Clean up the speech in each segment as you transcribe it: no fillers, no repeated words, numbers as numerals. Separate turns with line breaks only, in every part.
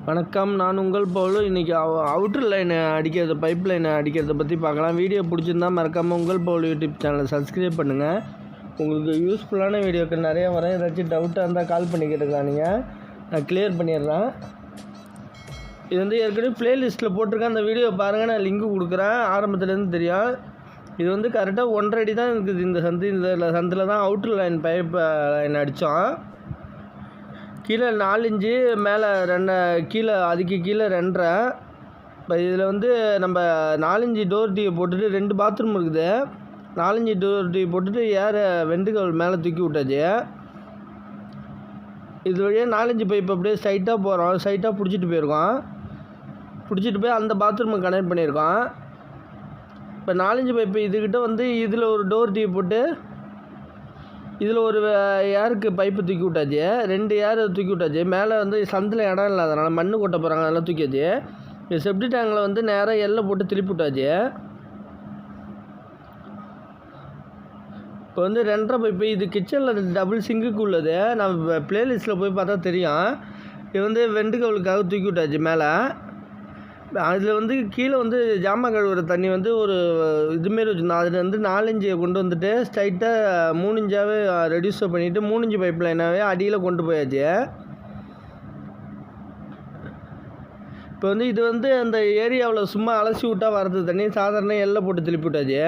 வணக்கம், நான் உங்கள் பவுல். இன்றைக்கி அவுட்டர் லைனை அடிக்கிறது, பைப் லைனை அடிக்கிறத பற்றி பார்க்கலாம். வீடியோ பிடிச்சிருந்தா மறக்காமல் உங்கள் பவுல் யூடியூப் சேனலை சப்ஸ்கிரைப் பண்ணுங்கள். உங்களுக்கு யூஸ்ஃபுல்லான வீடியோக்கள் நிறையா வரும். ஏதாச்சும் டவுட்டாக இருந்தால் கால் பண்ணி கேட்டுக்கலாம், நீங்கள் நான் கிளியர் பண்ணிடுறேன். இது வந்து ஏற்கனவே ப்ளேலிஸ்ட்டில் போட்டிருக்கேன், அந்த வீடியோ பாருங்கள், நான் லிங்க்கு கொடுக்குறேன். ஆரம்பத்துலேருந்து தெரியும். இது வந்து கரெக்டாக 1.5 அடி தான் இருக்குது. இந்த சந்தில் தான் அவுட்டர் லைன் பைப் லைன் அடித்தோம். கீழே 4 இன்ச்சு, மேலே 2, கீழே அதுக்கு கீழே 2.5. இப்போ இதில் வந்து நம்ம 4 இன்ச்சு டோர் டீ போட்டுட்டு 2 பாத்ரூம் இருக்குது. 4 இன்ச்சு டோர் டீ போட்டுட்டு வெண்டுகல் மேலே தூக்கி விட்டாச்சு. இது வழியாக 4 இன்ச்சு பைப் அப்படியே ஸ்ட்ரைட்டாக போகிறோம். ஸ்ட்ரைட்டாக பிடிச்சிட்டு போயிருக்கோம். பிடிச்சிட்டு போய் அந்த பாத்ரூமை கனெக்ட் பண்ணியிருக்கோம். இப்போ 4 இன்ச்சு பைப்பு இதுக்கிட்ட வந்து இதில் ஒரு டோர் டீ போட்டு இதில் ஒரு ஏருக்கு பைப்பு தூக்கி விட்டாச்சு. 2 ஏர் தூக்கி விட்டாச்சு. மேலே வந்து சந்தில் இடம் இல்லாதனால மண் கொட்ட போகிறாங்க, அதெல்லாம் தூக்கியாச்சு. இந்த செப்டி டேங்கில் வந்து நேராக எல்லை போட்டு திருப்பி விட்டாச்சு. இப்போ வந்து 2.5 பைப்பு இது கிச்சனில் டபுள் சிங்குக்கு உள்ளது. நம்ம ப்ளேலிஸ்ட்டில் போய் பார்த்தா தெரியும். இது வந்து வெண்டுகவலுக்காக தூக்கி விட்டாச்சு மேலே. அதில் வந்து கீழே வந்து ஜாமான் கழுவுற தண்ணி வந்து ஒரு இதுமாரி வச்சுருந்தோம். அதில் வந்து 4 இன்ச்சை கொண்டு வந்துட்டு ஸ்ட்ரைட்டாக 3 இன்ச்சாகவே ரெடியூஸ் பண்ணிவிட்டு 3 இன்ச்சு பைப் லைனாகவே அடியில் கொண்டு போயாச்சு. இப்போ வந்து இது வந்து அந்த ஏரியாவில் சும்மா அலசி விட்டால் வரது தண்ணி, சாதாரண எல்லை போட்டு திருப்பி விட்டாச்சு.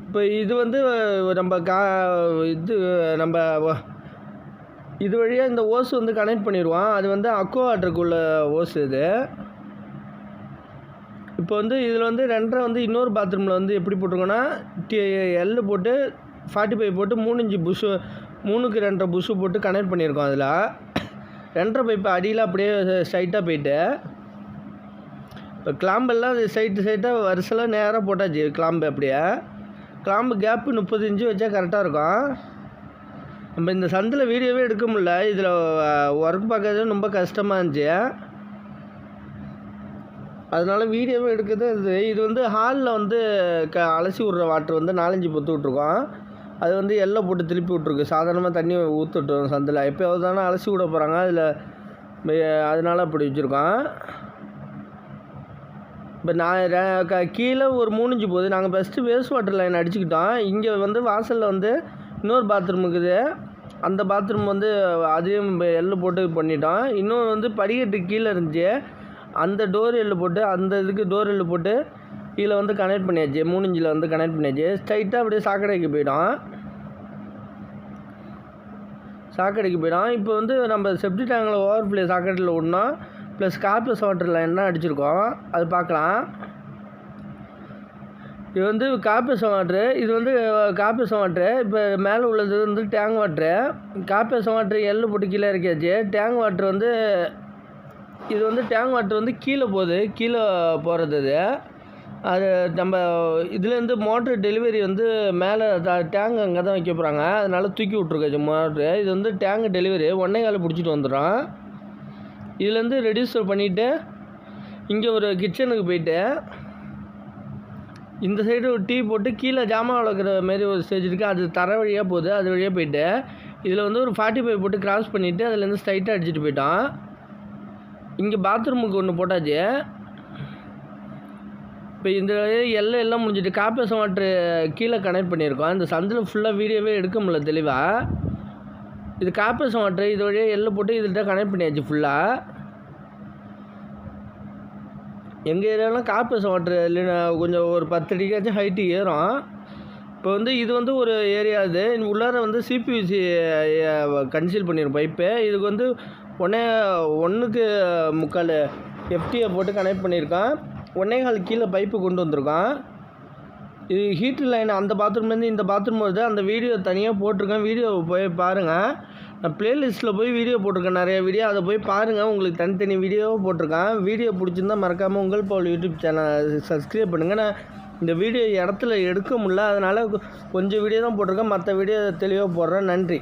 இப்போ இது வந்து நம்ம இது வழியாக இந்த ஓஸ் வந்து கனெக்ட் பண்ணிடுவோம். அது வந்து அக்வா வாட்டருக்குள்ள ஓஸ் இது. இப்போ வந்து இதில் வந்து 2.5 வந்து இன்னொரு பாத்ரூமில் வந்து எப்படி போட்டிருக்கோன்னா எல் போட்டு 45 போட்டு 3 இன்ச்சு புஷ்ஷு 3க்கு 2.5 புஷ்ஷு போட்டு கனெக்ட் பண்ணியிருக்கோம். அதில் 2.5 பைப்பு அடியில் அப்படியே ஸ்ட்ரைட்டாக போயிட்டு இப்போ கிளாம்பெல்லாம் அது ஸ்ட்ரைட்டாக வரிசையில் நேராக போட்டாச்சு. கிளாம்பு அப்படியே கிளாம்பு கேப்பு 30 இன்ச்சு வச்சா கரெக்டாக இருக்கும். நம்ம இந்த சந்தில் வீடியோவே எடுக்க முடியல. இதில் ஒர்க் பார்க்கறது ரொம்ப கஷ்டமாக இருந்துச்சு. அதனால் வீடியோவே எடுக்கிறது இது வந்து ஹாலில் வந்து அலசி விட்ற வாட்ரு வந்து 4 இன்ச்சு பொத்து விட்ருக்கோம். அது வந்து எல்லை போட்டு திருப்பி விட்ருக்கு. சாதாரணமாக தண்ணி ஊற்றுட்டோம் சந்தில். எப்போயாவது தானே அலசி விட போகிறாங்க அதில், அதனால் அப்படி வச்சுருக்கோம். இப்போ நான் கீழே ஒரு 3 இன்ச்சு போகுது. நாங்கள் ஃபஸ்ட்டு வேஸ்ட் வாட்டர் லைன் அடிச்சுக்கிட்டோம். இங்கே வந்து வாசலில் வந்து இன்னொரு பாத்ரூம் இருக்குது. அந்த பாத்ரூம் வந்து அதையும் எள்ளு போட்டு பண்ணிட்டோம். இன்னொன்று வந்து படிக்கட்டு கீழே இருந்துச்சு. அந்த டோர் எள்ளு போட்டு அந்த இதுக்கு டோர் எள்ளு போட்டு கீழே வந்து கனெக்ட் பண்ணியாச்சு. 3 இன்ச்சில் வந்து கனெக்ட் பண்ணியாச்சு. ஸ்ட்ரைட்டாக அப்படியே சாக்கடைக்கு போயிடும். இப்போ வந்து நம்ம செப்டி டேங்கில் ஓவர்ஃப்ளோ சாக்கடையில் விடணும். ப்ளஸ் கார்பஸ் வாட்டர் லைன் தான் அடிச்சிருக்கோம். அது பார்க்கலாம். இது வந்து கார்பரேஷன் வாட்ரு. இது வந்து கார்பரேஷன் வாட்ரு. இப்போ மேலே உள்ளது வந்து டேங்க் வாட்ரு. கார்பரேஷன் வாட்ரு எள்ளு போட்டு கீழே இறக்கியாச்சு. டேங்க் வாட்ரு வந்து இது வந்து டேங்க் வாட்ரு வந்து கீழே போகுது. கீழே போகிறது அது நம்ம இதுலேருந்து மோட்ரு டெலிவரி வந்து மேலே டேங்க் அங்கே தான் வைக்க போகிறாங்க. அதனால் தூக்கி விட்ருக்காச்சு மோட்ரு. இது வந்து டேங்க் டெலிவரி 1.25 பிடிச்சிட்டு வந்துடும். இதுலேருந்து ரெடியூசர் பண்ணிவிட்டு இங்கே ஒரு கிச்சனுக்கு போயிட்டு இந்த சைடு ஒரு டீ போட்டு கீழே ஜாமான் வளர்க்குற மாரி ஒரு ஸ்டேஜ் இருக்குது. அது தர வழியாக போகுது. அது வழியாக போயிட்டு இதில் வந்து ஒரு 45 போட்டு கிராஸ் பண்ணிவிட்டு அதுலேருந்து ஸ்ட்ரைட்டாக அடிச்சுட்டு போயிட்டோம். இங்கே பாத்ரூமுக்கு ஒன்று போட்டாச்சு. இப்போ இந்த எல்லாம் முடிஞ்சிட்டு கார்பரேஷன் வாட்ரு கீழே கனெக்ட் பண்ணியிருக்கோம். இந்த சந்தில் ஃபுல்லாக வீடியோவே எடுக்க முடியல தெளிவாக. இது கார்பரேஷன் வாட்ரு. இது வழியாக எள்ளு போட்டு இதில் கனெக்ட் பண்ணியாச்சு ஃபுல்லாக. எங்கள் ஏரியாலாம் கார்பரேஷன் வாட்ரு இல்லைன்னா கொஞ்சம் ஒரு 10 அடிக்காச்சும் ஹைட்டு ஏறும். இப்போ வந்து இது வந்து ஒரு ஏரியா. இது உள்ளார வந்து சிபியூசி கன்சீல் பண்ணிடும் பைப்பு. இதுக்கு வந்து 1.25 எஃப்டியை போட்டு கனெக்ட் பண்ணியிருக்கோம். 1.25 கீழே பைப்பு கொண்டு வந்திருக்கோம். இது ஹீட்ரு லைன் அந்த பாத்ரூம்லேருந்து இந்த பாத்ரூம் வருது. அந்த வீடியோ தனியாக போட்டிருக்கேன். வீடியோ போய் பாருங்கள். நான் ப்ளேலிஸ்ட்டில் போய் வீடியோ போட்டிருக்கேன், நிறைய வீடியோ. அதை போய் பாருங்கள். உங்களுக்கு தனித்தனி வீடியோவும் போட்டிருக்கேன். வீடியோ பிடிச்சிருந்தால் மறக்காமல் உங்கள் பவுல் யூடியூப் சேனல் சப்ஸ்கிரைப் பண்ணுங்கள். நான் இந்த வீடியோ இடத்துல எடுக்க முடியல, அதனால் கொஞ்சம் வீடியோ தான் போட்டிருக்கேன். மற்ற வீடியோ தெளிவாக போடுறேன். நன்றி.